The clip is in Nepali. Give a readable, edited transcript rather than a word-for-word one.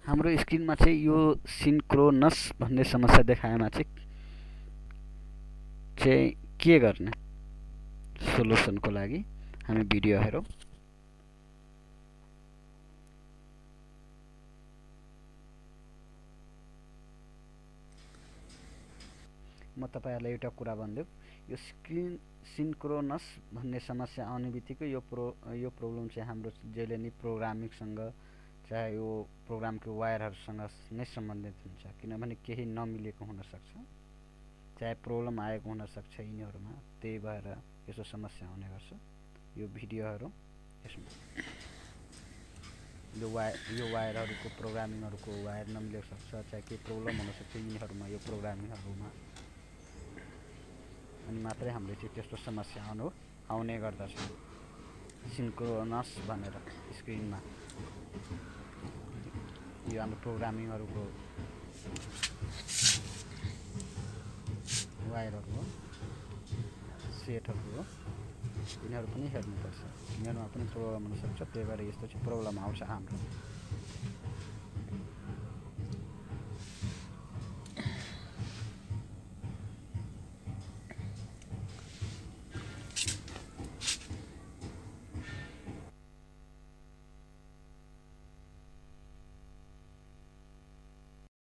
हाम्रो स्क्रिनमा चाहिँ यो सिन्क्रोनस भन्ने समस्या देखाएमा चाहिँ के गर्ने सोलुसनको लागि हामी भिडियो हेरौँ। म तपाईहरुलाई एउटा कुरा भन्छु, यो सिन्क्रोनस भन्ने समस्या आउने बित्तिकै यो प्रब्लम चाहिँ हाम्रो जहिले नि प्रोग्रामिङसँग चाहे यो प्रोग्रामको वायरहरुसँग नै सम्बन्धित हुन्छ, किनभने केही नमिलेको हुन सक्छ, चाहे प्रब्लम आएको हुन सक्छ यिनीहरुमा, त्यही भएर यसो समस्या आउने गर्छ। यो भिडियोहरु यसमा यो वायरहरुको प्रोग्रामिङहरुको वायर नमिलेको सक्छ, चाहे के प्रब्लम हुन सक्छ यिनीहरुमा, यो प्रोग्रामिङहरुमा, अनि मात्रै हामीले चाहिँ त्यस्तो समस्या आउने गर्दछ। सिन्क्रोनस भनेर स्क्रिनमा यो हाम्रो प्रोग्रामिङहरुको वायरहरु हो, सेटहरु हो, यिनीहरु पनि हेर्नुपर्छ, यिनीहरुमा पनि प्रब्लम हुन सक्छ, त्यही भएर यस्तो चाहिँ प्रब्लम आउँछ हाम्रो।